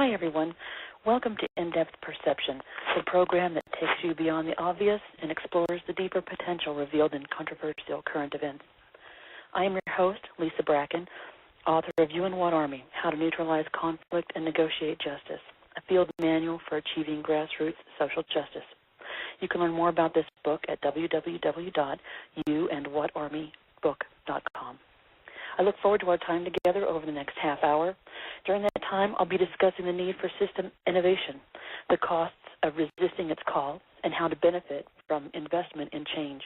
Hi, everyone. Welcome to In-Depth Perception, the program that takes you beyond the obvious and explores the deeper potential revealed in controversial current events. I am your host, Lisa Bracken, author of You and What Army, How to Neutralize Conflict and Negotiate Justice, a field manual for achieving grassroots social justice. You can learn more about this book at www.youandwhatarmybook.com. I look forward to our time together over the next half hour. During that time, I'll be discussing the need for system innovation, the costs of resisting its call, and how to benefit from investment in change.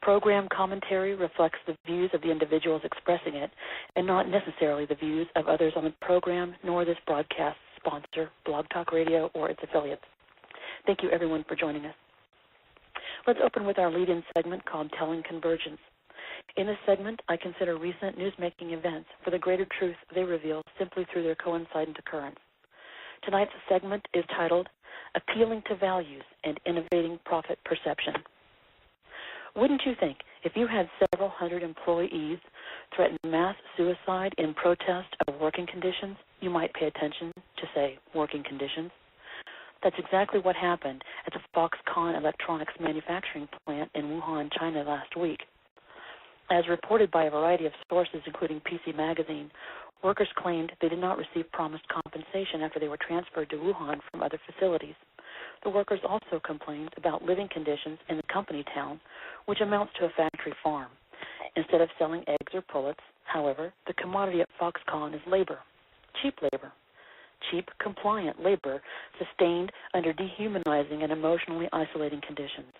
Program commentary reflects the views of the individuals expressing it and not necessarily the views of others on the program nor this broadcast sponsor, Blog Talk Radio, or its affiliates. Thank you, everyone, for joining us. Let's open with our lead-in segment called Telling Convergence. In this segment, I consider recent newsmaking events for the greater truth they reveal simply through their coincident occurrence. Tonight's segment is titled Appealing to Values and Innovating Profit Perception. Wouldn't you think if you had several hundred employees threaten mass suicide in protest of working conditions, you might pay attention to, say, working conditions? That's exactly what happened at the Foxconn electronics manufacturing plant in Wuhan, China last week. As reported by a variety of sources, including PC Magazine, workers claimed they did not receive promised compensation after they were transferred to Wuhan from other facilities. The workers also complained about living conditions in the company town, which amounts to a factory farm. Instead of selling eggs or pullets, however, the commodity at Foxconn is labor, cheap labor. Cheap, compliant labor sustained under dehumanizing and emotionally isolating conditions.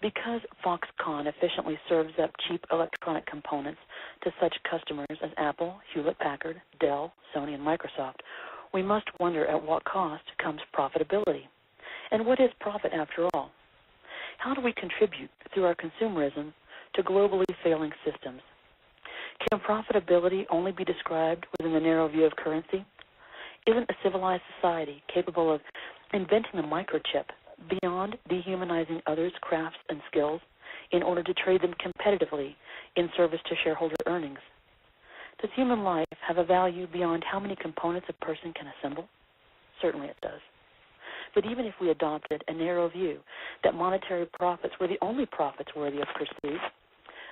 Because Foxconn efficiently serves up cheap electronic components to such customers as Apple, Hewlett-Packard, Dell, Sony, and Microsoft, we must wonder at what cost comes profitability. And what is profit after all? How do we contribute through our consumerism to globally failing systems? Can profitability only be described within the narrow view of currency? Isn't a civilized society capable of inventing a microchip beyond dehumanizing others' crafts and skills in order to trade them competitively in service to shareholder earnings? Does human life have a value beyond how many components a person can assemble? Certainly it does. But even if we adopted a narrow view that monetary profits were the only profits worthy of pursuit,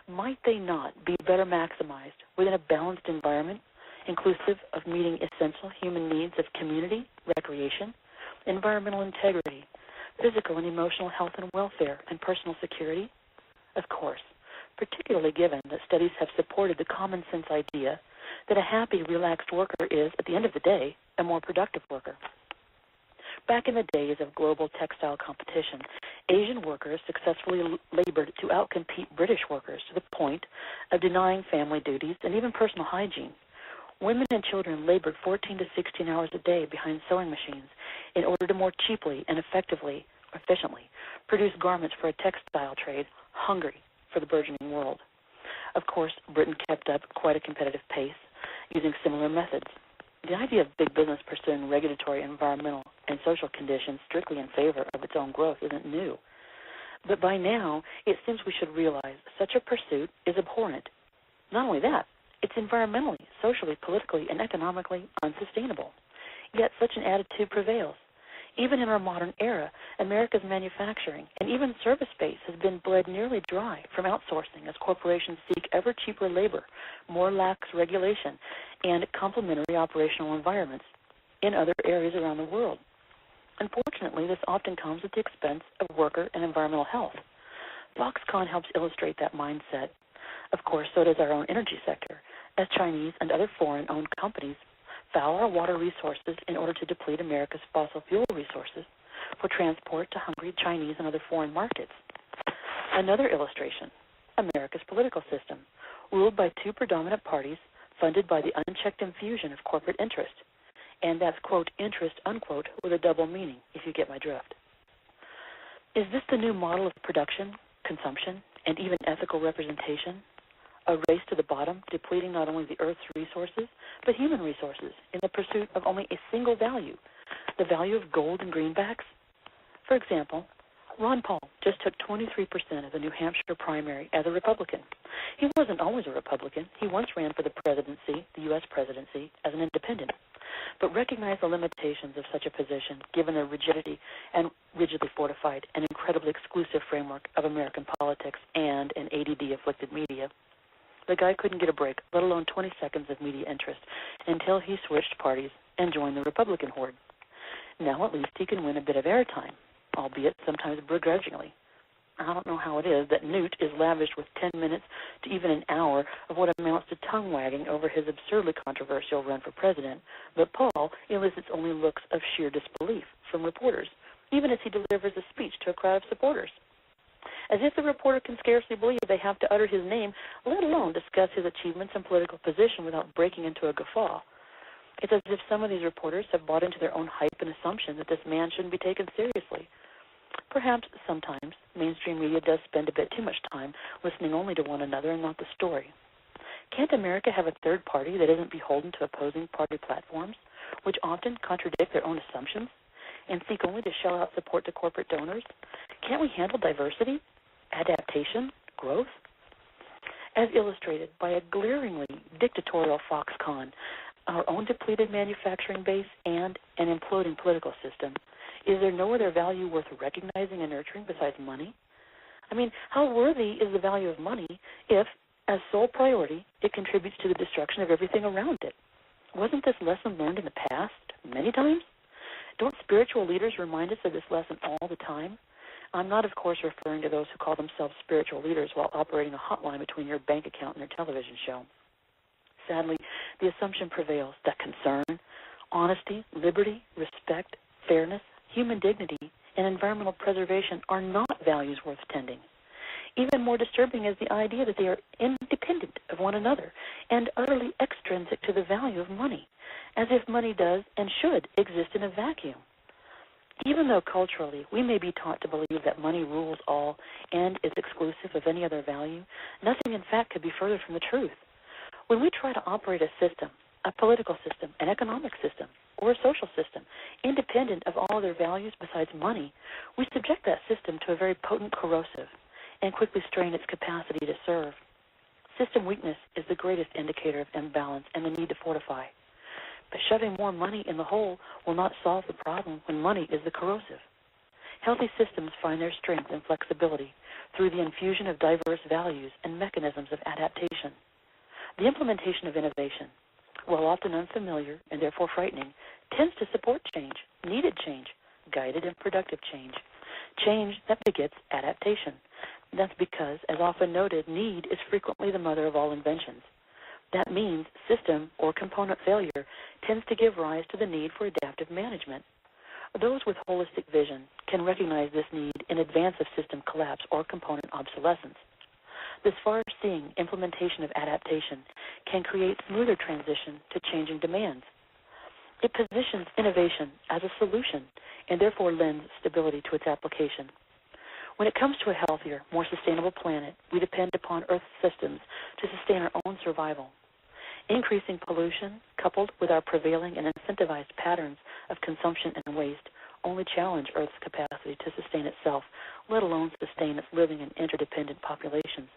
might they not be better maximized within a balanced environment inclusive of meeting essential human needs of community, recreation, environmental integrity, physical and emotional health and welfare, and personal security? Of course, particularly given that studies have supported the common sense idea that a happy, relaxed worker is, at the end of the day, a more productive worker. Back in the days of global textile competition, Asian workers successfully labored to outcompete British workers to the point of denying family duties and even personal hygiene. Women and children labored 14 to 16 hours a day behind sewing machines in order to more cheaply and efficiently produce garments for a textile trade hungry for the burgeoning world. Of course, Britain kept up quite a competitive pace using similar methods. The idea of big business pursuing regulatory, environmental, and social conditions strictly in favor of its own growth isn't new. But by now, it seems we should realize such a pursuit is abhorrent. Not only that, it's environmentally, socially, politically, and economically unsustainable. Yet such an attitude prevails. Even in our modern era, America's manufacturing and even service base has been bled nearly dry from outsourcing as corporations seek ever cheaper labor, more lax regulation, and complementary operational environments in other areas around the world. Unfortunately, this often comes at the expense of worker and environmental health. Foxconn helps illustrate that mindset. Of course, so does our own energy sector, as Chinese and other foreign-owned companies foul our water resources in order to deplete America's fossil fuel resources for transport to hungry Chinese and other foreign markets. Another illustration, America's political system, ruled by two predominant parties funded by the unchecked infusion of corporate interest. And that's, quote, interest, unquote, with a double meaning, if you get my drift. Is this the new model of production, consumption, and even ethical representation? A race to the bottom, depleting not only the Earth's resources, but human resources in the pursuit of only a single value, the value of gold and greenbacks? For example, Ron Paul just took 23% of the New Hampshire primary as a Republican. He wasn't always a Republican. He once ran for the presidency, the U.S. presidency, as an independent, but recognized the limitations of such a position given the rigidity and rigidly fortified and incredibly exclusive framework of American politics and an ADD-afflicted media. The guy couldn't get a break, let alone 20 seconds of media interest, until he switched parties and joined the Republican horde. Now at least he can win a bit of airtime, albeit sometimes begrudgingly. I don't know how it is that Newt is lavished with 10 minutes to even an hour of what amounts to tongue-wagging over his absurdly controversial run for president, but Paul elicits only looks of sheer disbelief from reporters, even as he delivers a speech to a crowd of supporters. As if the reporter can scarcely believe they have to utter his name, let alone discuss his achievements and political position without breaking into a guffaw. It's as if some of these reporters have bought into their own hype and assumption that this man shouldn't be taken seriously. Perhaps sometimes mainstream media does spend a bit too much time listening only to one another and not the story. Can't America have a third party that isn't beholden to opposing party platforms, which often contradict their own assumptions and seek only to shell out support to corporate donors? Can't we handle diversity, adaptation, growth? As illustrated by a glaringly dictatorial Foxconn, our own depleted manufacturing base, and an imploding political system, is there no other value worth recognizing and nurturing besides money? I mean, how worthy is the value of money if, as sole priority, it contributes to the destruction of everything around it? Wasn't this lesson learned in the past many times? Don't spiritual leaders remind us of this lesson all the time? I'm not, of course, referring to those who call themselves spiritual leaders while operating a hotline between your bank account and your television show. Sadly, the assumption prevails that concern, honesty, liberty, respect, fairness, human dignity, and environmental preservation are not values worth tending. Even more disturbing is the idea that they are independent of one another and utterly extrinsic to the value of money, as if money does and should exist in a vacuum. Even though culturally we may be taught to believe that money rules all and is exclusive of any other value, nothing in fact could be further from the truth. When we try to operate a system, a political system, an economic system, or a social system, independent of all other values besides money, we subject that system to a very potent corrosive and quickly strain its capacity to serve. System weakness is the greatest indicator of imbalance and the need to fortify. But shoving more money in the hole will not solve the problem when money is the corrosive. Healthy systems find their strength and flexibility through the infusion of diverse values and mechanisms of adaptation. The implementation of innovation, while often unfamiliar and therefore frightening, tends to support change, needed change, guided and productive change that begets adaptation. That's because, as often noted, need is frequently the mother of all inventions. That means system or component failure tends to give rise to the need for adaptive management. Those with holistic vision can recognize this need in advance of system collapse or component obsolescence. This far-seeing implementation of adaptation can create smoother transition to changing demands. It positions innovation as a solution and therefore lends stability to its application. When it comes to a healthier, more sustainable planet, we depend upon Earth systems to sustain our own survival. Increasing pollution, coupled with our prevailing and incentivized patterns of consumption and waste, only challenge Earth's capacity to sustain itself, let alone sustain its living and interdependent populations.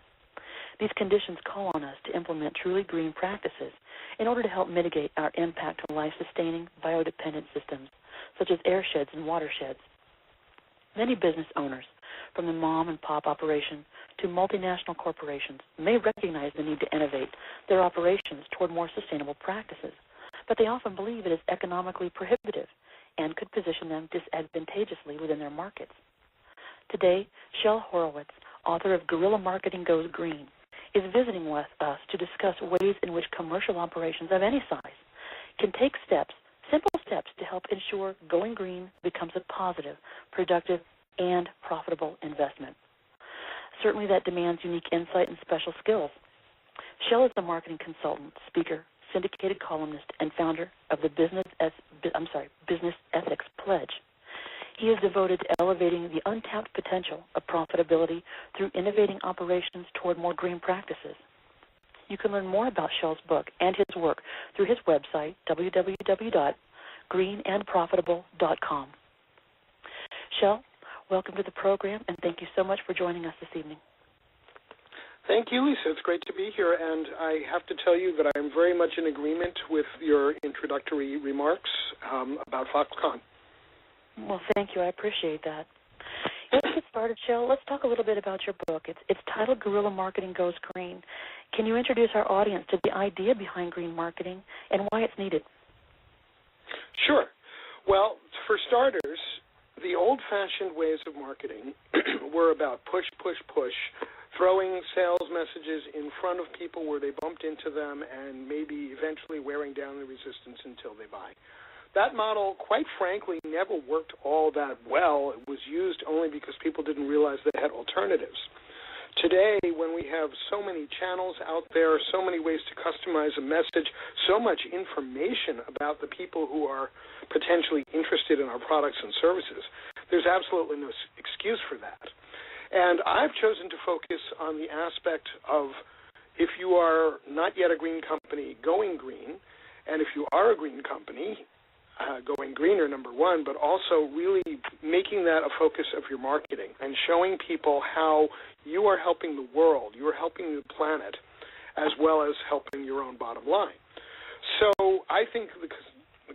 These conditions call on us to implement truly green practices in order to help mitigate our impact on life-sustaining, biodependent systems, such as airsheds and watersheds. Many business owners, from the mom-and-pop operation to multinational corporations, may recognize the need to innovate their operations toward more sustainable practices, but they often believe it is economically prohibitive and could position them disadvantageously within their markets. Today, Shel Horowitz, author of Guerrilla Marketing Goes Green, is visiting with us to discuss ways in which commercial operations of any size can take steps, simple steps, to help ensure going green becomes a positive, productive, and profitable investment. Certainly that demands unique insight and special skills. Shel is a marketing consultant, speaker, syndicated columnist, and founder of the Business Ethics Pledge. He is devoted to elevating the untapped potential of profitability through innovating operations toward more green practices. You can learn more about Shel's book and his work through his website, www.greenandprofitable.com. Shel, welcome to the program, and thank you so much for joining us this evening. Thank you, Lisa. It's great to be here, and I have to tell you that I'm very much in agreement with your introductory remarks about Foxconn. Well, thank you. I appreciate that. Let's get started, Shel. Let's talk a little bit about your book. It's titled Guerrilla Marketing Goes Green. Can you introduce our audience to the idea behind green marketing and why it's needed? Sure. Well, for starters, the old-fashioned ways of marketing were about push, push, push, throwing sales messages in front of people where they bumped into them and maybe eventually wearing down the resistance until they buy. That model, quite frankly, never worked all that well. It was used only because people didn't realize they had alternatives. Today, when we have so many channels out there, so many ways to customize a message, so much information about the people who are potentially interested in our products and services, there's absolutely no excuse for that. And I've chosen to focus on the aspect of if you are not yet a green company, going green, and if you are a green company, going greener, number one, but also really making that a focus of your marketing and showing people how you are helping the world, you are helping the planet, as well as helping your own bottom line. So I think the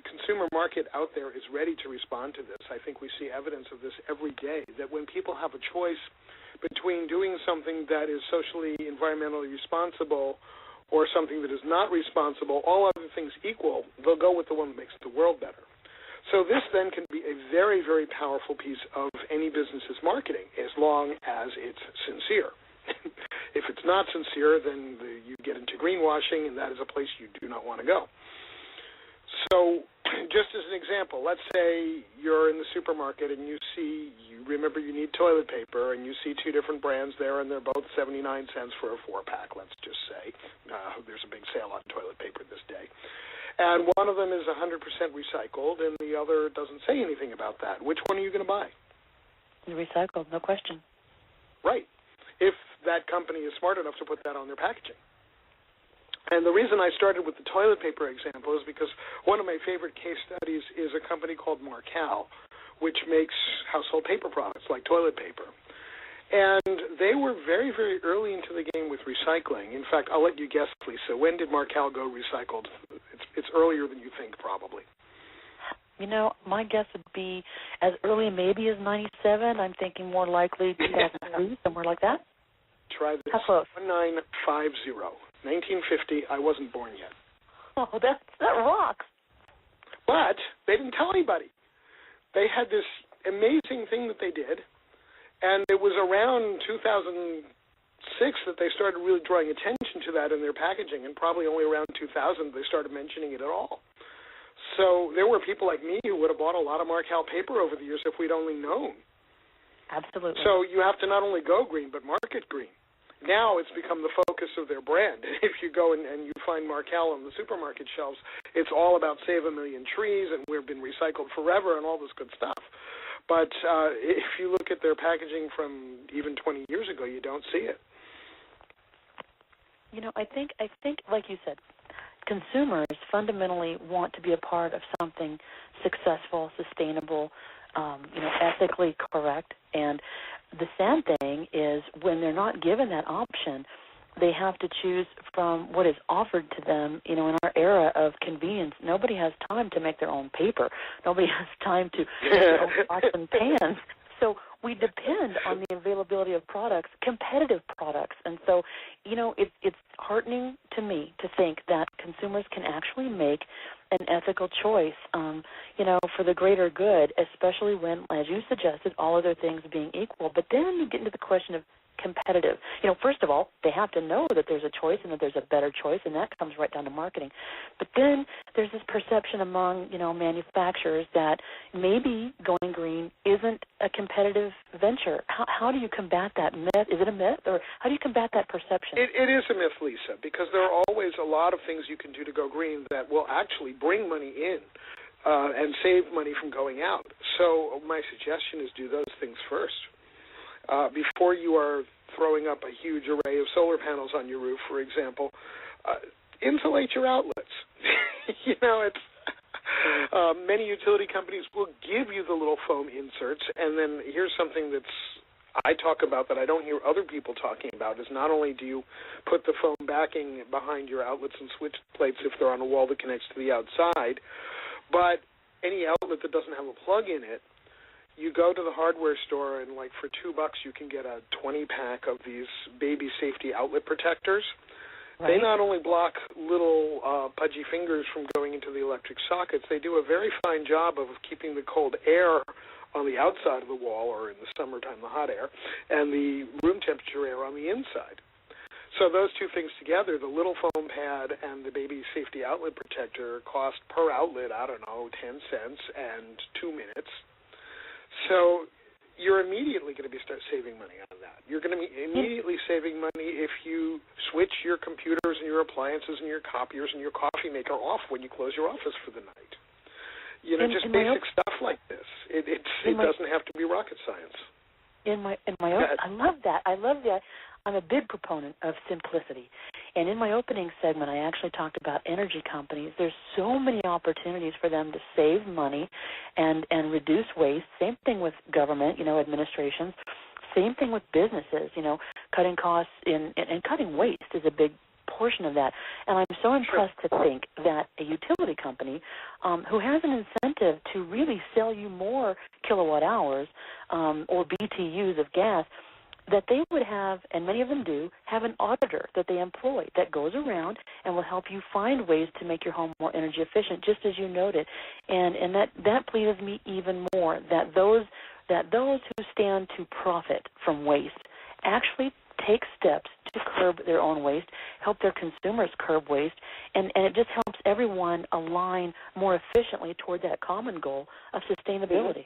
consumer market out there is ready to respond to this. I think we see evidence of this every day, that when people have a choice between doing something that is socially, environmentally responsible or something that is not responsible, all other things equal, they'll go with the one that makes the world better. So this then can be a very, very powerful piece of any business's marketing as long as it's sincere. If it's not sincere, then you get into greenwashing, and that is a place you do not want to go. So just as an example, let's say you're in the supermarket and you remember you need toilet paper, and you see two different brands there, and they're both 79 cents for a 4-pack, let's just say. There's a big sale on toilet paper this day. And one of them is 100% recycled, and the other doesn't say anything about that. Which one are you going to buy? Recycled, no question. Right, if that company is smart enough to put that on their packaging. And the reason I started with the toilet paper example is because one of my favorite case studies is a company called Markel, which makes household paper products like toilet paper. And they were very, very early into the game with recycling. In fact, I'll let you guess, Lisa. When did Markel go recycled? It's earlier than you think, probably. You know, my guess would be as early maybe as 97. I'm thinking more likely 2003, somewhere like that. Try this. How close? 1950. 1950, I wasn't born yet. Oh, that rocks. But they didn't tell anybody. They had this amazing thing that they did, and it was around 2006 that they started really drawing attention to that in their packaging, and probably only around 2000 they started mentioning it at all. So there were people like me who would have bought a lot of Markel paper over the years if we'd only known. Absolutely. So you have to not only go green, but market green. Now it's become the focus of their brand. If you go and you find Markel on the supermarket shelves, it's all about save a million trees and we've been recycled forever and all this good stuff. But if you look at their packaging from even 20 years ago, you don't see it. You know, I think, like you said, consumers fundamentally want to be a part of something successful, sustainable, ethically correct. And the sad thing is when they're not given that option, they have to choose from what is offered to them. You know, in our era of convenience, nobody has time to make their own paper. Nobody has time to make their own pots and pans. So we depend on the availability of products, competitive products. And so, you know, it's heartening to me to think that consumers can actually make an ethical choice, for the greater good, especially when, as you suggested, all other things being equal. But then you get into the question of competitive. You know, first of all, they have to know that there's a choice and that there's a better choice, and that comes right down to marketing. But then there's this perception among, manufacturers that maybe going green isn't a competitive venture. How do you combat that myth? Is it a myth, or how do you combat that perception? It is a myth, Lisa, because there are always a lot of things you can do to go green that will actually bring money in and save money from going out. So my suggestion is do those things first. Before you are throwing up a huge array of solar panels on your roof, for example, insulate your outlets. Many utility companies will give you the little foam inserts, and then here's something I talk about that I don't hear other people talking about, is not only do you put the foam backing behind your outlets and switch plates if they're on a wall that connects to the outside, but any outlet that doesn't have a plug in it, you go to the hardware store and like for $2 you can get a 20-pack of these baby safety outlet protectors. Right. They not only block little pudgy fingers from going into the electric sockets, they do a very fine job of keeping the cold air on the outside of the wall, or in the summertime the hot air, and the room temperature air on the inside. So those two things together, the little foam pad and the baby safety outlet protector, cost per outlet, 10 cents and 2 minutes. So you're immediately going to start saving money on that. You're going to be immediately saving money if you switch your computers and your appliances and your copiers and your coffee maker off when you close your office for the night. You know, just basic stuff like this. It doesn't have to be rocket science. I love that. I'm a big proponent of simplicity. And in my opening segment, I actually talked about energy companies. There's so many opportunities for them to save money and reduce waste. Same thing with government, administrations. Same thing with businesses, cutting costs and cutting waste is a big portion of that. And I'm so impressed to think that a utility company who has an incentive to really sell you more kilowatt hours or BTUs of gas, that they would have, and many of them do, have an auditor that they employ that goes around and will help you find ways to make your home more energy efficient, just as you noted. And that pleases me even more, that those who stand to profit from waste actually take steps to curb their own waste, help their consumers curb waste, and it just helps everyone align more efficiently toward that common goal of sustainability.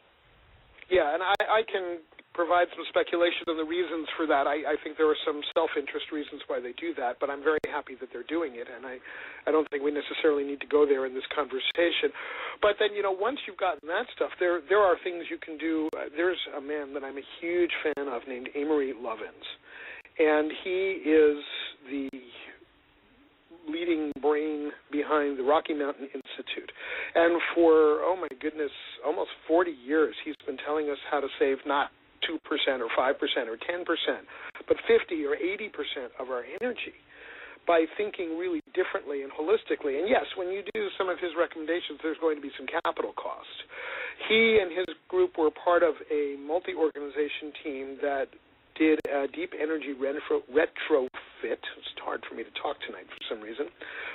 Yeah, and I can provide some speculation on the reasons for that. I think there are some self-interest reasons why they do that, but I'm very happy that they're doing it, and I don't think we necessarily need to go there in this conversation. But then, once you've gotten that stuff, there are things you can do. There's a man that I'm a huge fan of named Amory Lovins, and he is the leading brain behind the Rocky Mountain Institute. And for, oh my goodness, almost 40 years, he's been telling us how to save not 2% or 5% or 10%, but 50 or 80% of our energy by thinking really differently and holistically. And yes, when you do some of his recommendations, there's going to be some capital cost. He and his group were part of a multi-organization team that did a deep energy retrofit. It's hard for me to talk tonight for some reason.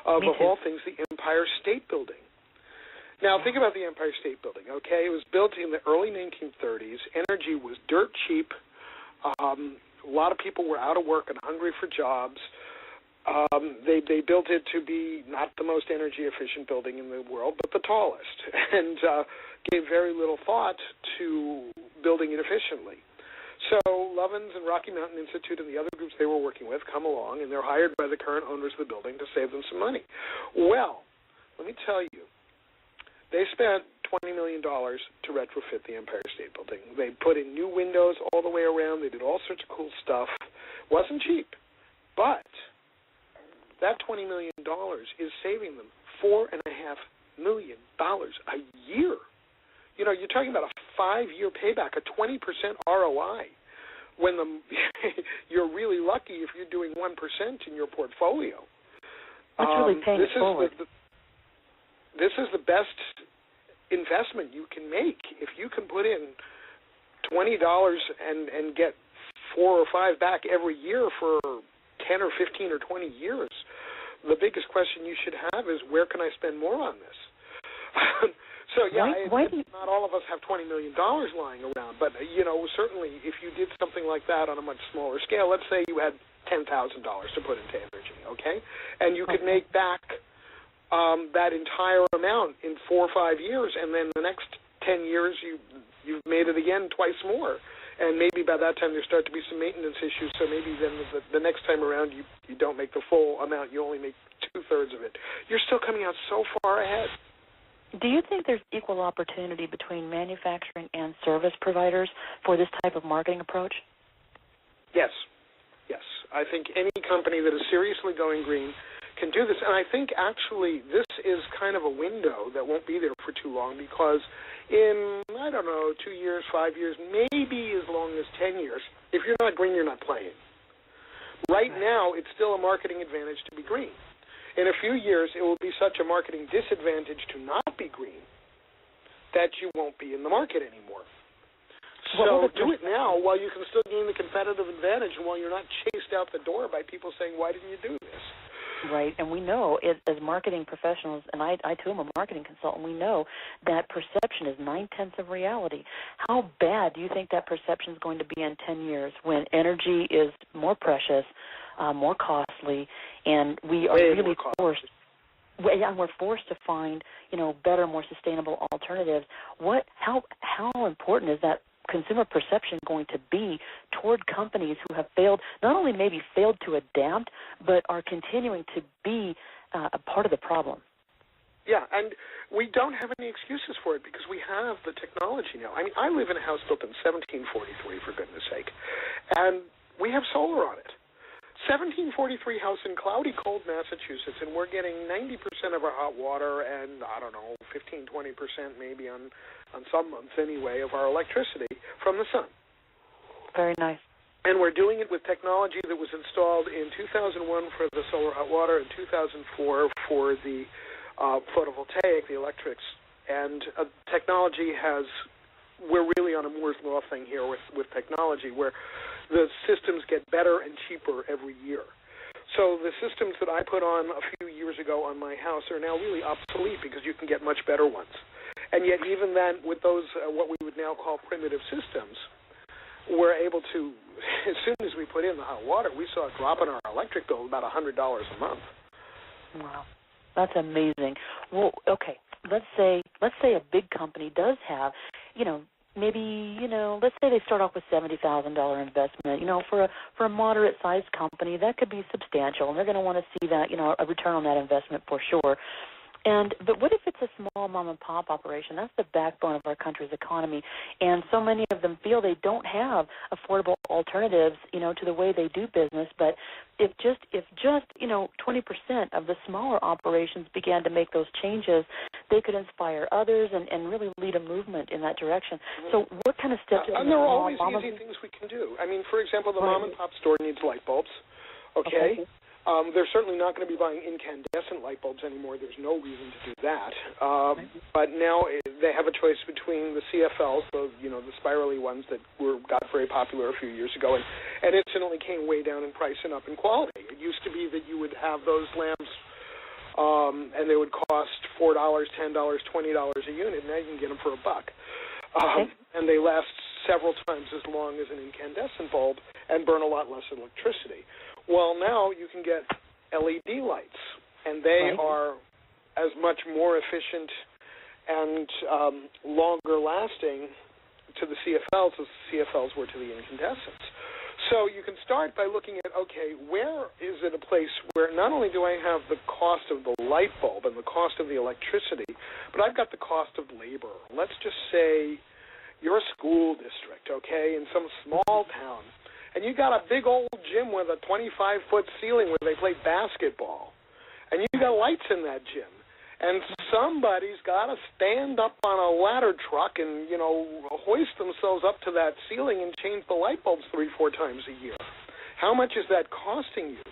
Of all things, the Empire State Building. Now, think about the Empire State Building, okay? It was built in the early 1930s. Energy was dirt cheap. A lot of people were out of work and hungry for jobs. They built it to be not the most energy-efficient building in the world, but the tallest, and gave very little thought to building it efficiently. So Lovins and Rocky Mountain Institute and the other groups they were working with come along, and they're hired by the current owners of the building to save them some money. Well, let me tell you, they spent $20 million to retrofit the Empire State Building. They put in new windows all the way around. They did all sorts of cool stuff. Wasn't cheap, but that $20 million is saving them $4.5 million a year. You're talking about a 5-year payback, a 20% ROI. When you're really lucky if you're doing 1% in your portfolio. That's really paying it forward. This is the best investment you can make. If you can put in $20 and get 4 or 5 back every year for 10 or 15 or 20 years, the biggest question you should have is, where can I spend more on this? So, not all of us have $20 million lying around, but, certainly if you did something like that on a much smaller scale, let's say you had $10,000 to put into energy, okay? And you could make back that entire amount in 4 or 5 years, and then the next 10 years you've made it again twice more. And maybe by that time there start to be some maintenance issues, so maybe then the next time around you don't make the full amount, you only make 2/3 of it. You're still coming out so far ahead. Do you think there's equal opportunity between manufacturing and service providers for this type of marketing approach? Yes. I think any company that is seriously going green can do this. And I think actually this is kind of a window that won't be there for too long, because in, 2 years, 5 years, maybe as long as 10 years, if you're not green, you're not playing. Right now, it's still a marketing advantage to be green. In a few years, it will be such a marketing disadvantage to not be green that you won't be in the market anymore. So do it now while you can still gain the competitive advantage and while you're not chased out the door by people saying, why didn't you do this? Right, and we know as marketing professionals, and I too am a marketing consultant, we know that perception is 9/10 of reality. How bad do you think that perception is going to be in 10 years when energy is more precious, more costly, and we are really forced? And we're forced to find, better, more sustainable alternatives. How important is that consumer perception going to be toward companies who have failed, not only maybe failed to adapt, but are continuing to be a part of the problem? Yeah, and we don't have any excuses for it because we have the technology now. I mean, I live in a house built in 1743, for goodness sake, and we have solar on it. 1743 house in cloudy, cold Massachusetts, and we're getting 90% of our hot water and, 15, 20% maybe on some months anyway of our electricity from the sun. Very nice. And we're doing it with technology that was installed in 2001 for the solar hot water and 2004 for the photovoltaic, the electrics. And technology we're really on a Moore's Law thing here with technology where the systems get better and cheaper every year. So the systems that I put on a few years ago on my house are now really obsolete because you can get much better ones. And yet even then, with those what we would now call primitive systems, we're able to, as soon as we put in the hot water, we saw a drop in our electric bill about $100 a month. Wow, that's amazing. Well, okay, let's say a big company does have, maybe, let's say they start off with $70,000 investment. For a moderate-sized company, that could be substantial, and they're going to want to see that, a return on that investment for sure. But what if it's a small mom-and-pop operation? That's the backbone of our country's economy, and so many of them feel they don't have affordable alternatives, to the way they do business. But if just 20% of the smaller operations began to make those changes, they could inspire others and really lead a movement in that direction. So what kind of steps? And there are always easy things we can do. I mean, for example, the mom-and-pop store needs light bulbs. Okay. They're certainly not going to be buying incandescent light bulbs anymore. There's no reason to do that. But now they have a choice between the CFLs, the spirally ones that got very popular a few years ago, and instantly came way down in price and up in quality. It used to be that you would have those lamps, and they would cost $4, $10, $20 a unit. Now you can get them for $1. And they last several times as long as an incandescent bulb and burn a lot less electricity. Well, now you can get LED lights, and they are as much more efficient and longer lasting to the CFLs as the CFLs were to the incandescents. So you can start by looking at, okay, where is it a place where not only do I have the cost of the light bulb and the cost of the electricity, but I've got the cost of labor. Let's just say you're a school district, okay, in some small town, and you got a big old gym with a 25-foot ceiling where they play basketball, and you got lights in that gym, and somebody's got to stand up on a ladder truck and, hoist themselves up to that ceiling and change the light bulbs 3-4 times a year. How much is that costing you?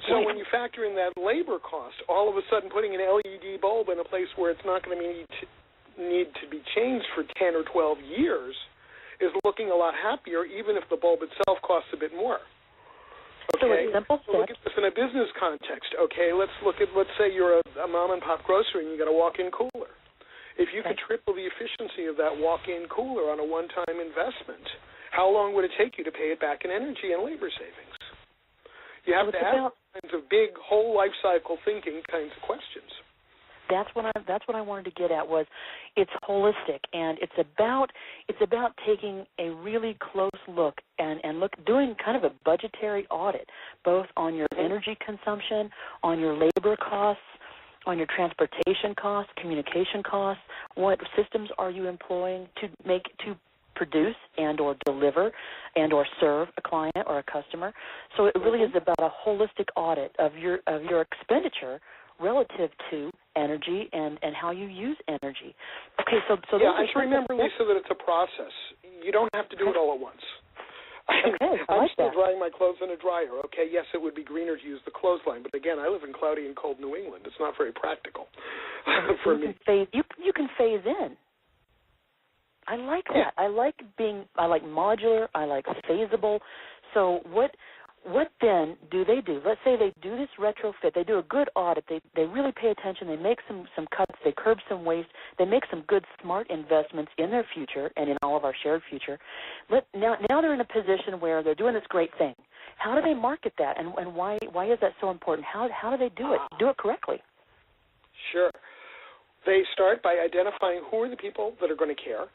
So when you factor in that labor cost, all of a sudden putting an LED bulb in a place where it's not going to need to be changed for 10 or 12 years is looking a lot happier, even if the bulb itself costs a bit more. Okay, so look at this in a business context. Okay, let's say you're a mom-and-pop grocery and you got a walk-in cooler. If you could triple the efficiency of that walk-in cooler on a one-time investment, how long would it take you to pay it back in energy and labor savings? You have to ask kinds of big whole life cycle thinking kinds of questions. That's what I wanted to get at was it's holistic, and it's about taking a really close look and doing kind of a budgetary audit, both on your energy consumption, on your labor costs, on your transportation costs, communication costs. What systems are you employing to produce and or deliver and or serve a client or a customer. So it really is about a holistic audit of your expenditure relative to energy and how you use energy. Okay, so yeah, I should remember, Lisa, that it's a process. You don't have to do it all at once. Okay, I'm still drying my clothes in a dryer. Okay, yes, it would be greener to use the clothesline, but again, I live in cloudy and cold New England. It's not very practical for me. You can phase in. I like that. I like modular. I like phasable. So what then do they do? Let's say they do this retrofit. They do a good audit. They really pay attention. They make some cuts. They curb some waste. They make some good, smart investments in their future and in all of our shared future. Now they're in a position where they're doing this great thing. How do they market that, and why is that so important? How do they do it? Do it correctly. Sure. They start by identifying who are the people that are going to care,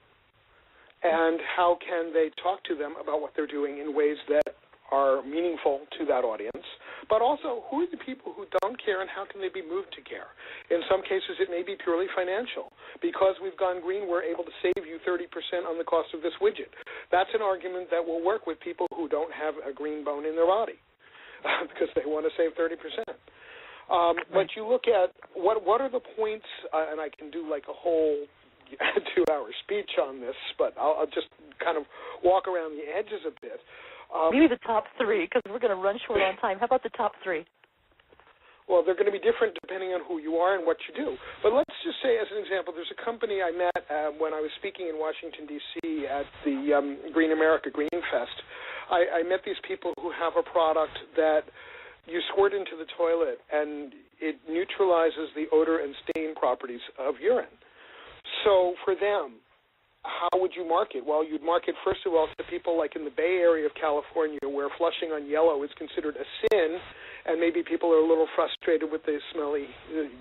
and how can they talk to them about what they're doing in ways that are meaningful to that audience, but also who are the people who don't care and how can they be moved to care? In some cases, it may be purely financial. Because we've gone green, we're able to save you 30% on the cost of this widget. That's an argument that will work with people who don't have a green bone in their body because they want to save 30%. But you look at what are the points, and I can do like a whole 2-hour speech on this, but I'll just kind of walk around the edges a bit. Maybe the top three, because we're going to run short on time. How about the top three? Well, they're going to be different depending on who you are and what you do. But let's just say, as an example, there's a company I met when I was speaking in Washington, D.C. at the Green America Green Fest. I met these people who have a product that you squirt into the toilet, and it neutralizes the odor and stain properties of urine. So for them, how would you market? Well, you'd market, first of all, to people like in the Bay Area of California where flushing on yellow is considered a sin, and maybe people are a little frustrated with the smelly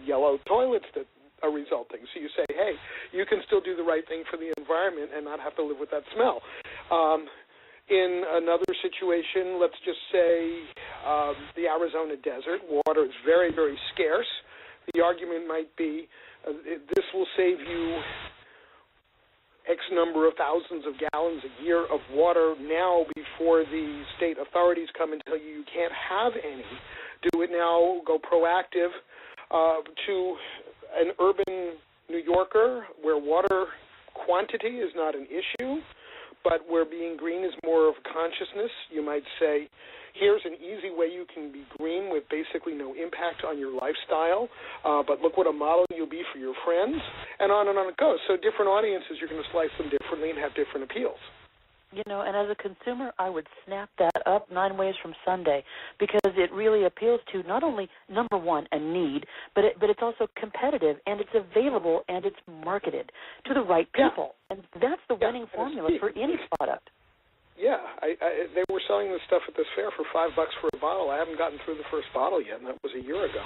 yellow toilets that are resulting. So you say, hey, you can still do the right thing for the environment and not have to live with that smell. In another situation, let's just say the Arizona desert, water is very, very scarce. The argument might be this will save you X number of thousands of gallons a year of water now before the state authorities come and tell you can't have any. Do it now, go proactive. To an urban New Yorker where water quantity is not an issue, but where being green is more of consciousness, you might say, here's an easy way you can be green with basically no impact on your lifestyle, but look what a model you'll be for your friends, and on it goes. So different audiences, you're going to slice them differently and have different appeals. You know, and as a consumer, I would snap that up 9 ways from Sunday because it really appeals to not only, number one, a need, but it's also competitive, and it's available, and it's marketed to the right people. Yeah. And that's the winning formula for any product. Yeah, they were selling this stuff at this fair for $5 for a bottle. I haven't gotten through the first bottle yet, and that was a year ago.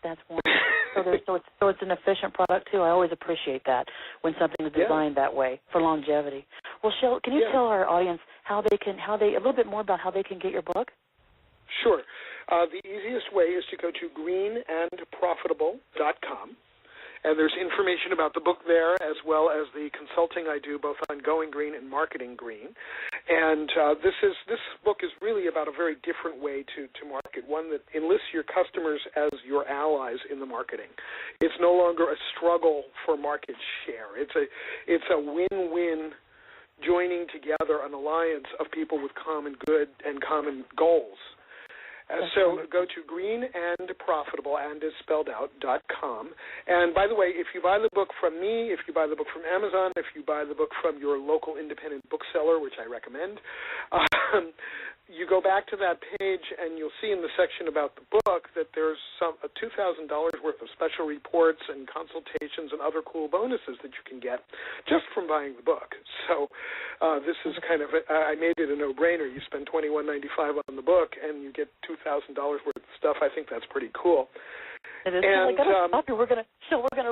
That's wonderful. So it's an efficient product too. I always appreciate that when something is designed that way for longevity. Well, Shel, can you tell our audience a little bit more about how they can get your book? Sure. The easiest way is to go to greenandprofitable.com. And there's information about the book there, as well as the consulting I do, both on going green and marketing green. And this book is really about a very different way to market, one that enlists your customers as your allies in the marketing. It's no longer a struggle for market share. It's a win-win, joining together an alliance of people with common good and common goals. So go to greenandprofitable, and is spelled out, .com. And by the way, if you buy the book from me, if you buy the book from Amazon, if you buy the book from your local independent bookseller, which I recommend, you go back to that page and you'll see in the section about the book that there's $2,000 worth of special reports and consultations and other cool bonuses that you can get just from buying the book. So this is kind of, I made it a no-brainer. You spend $21.95 on the book and you get $2,000 worth of stuff. I think that's pretty cool. It is. I got to stop you. We're gonna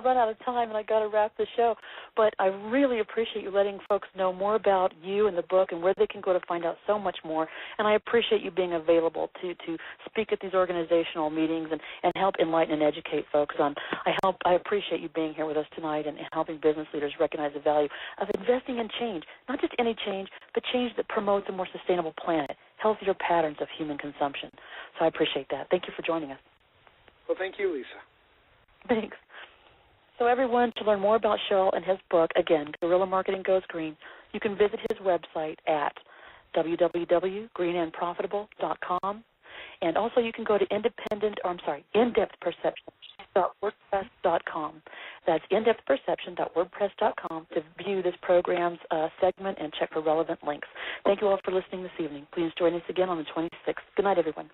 run out of time, and I got to wrap the show. But I really appreciate you letting folks know more about you and the book and where they can go to find out so much more. And I appreciate you being available to speak at these organizational meetings and help enlighten and educate folks on. I appreciate you being here with us tonight and helping business leaders recognize the value of investing in change, not just any change, but change that promotes a more sustainable planet, healthier patterns of human consumption. So I appreciate that. Thank you for joining us. Well, thank you, Lisa. Thanks. So everyone, to learn more about Shel and his book, again, Guerrilla Marketing Goes Green, you can visit his website at www.greenandprofitable.com. And also you can go to indepthperception.wordpress.com. That's indepthperception.wordpress.com to view this program's segment and check for relevant links. Thank you all for listening this evening. Please join us again on the 26th. Good night, everyone.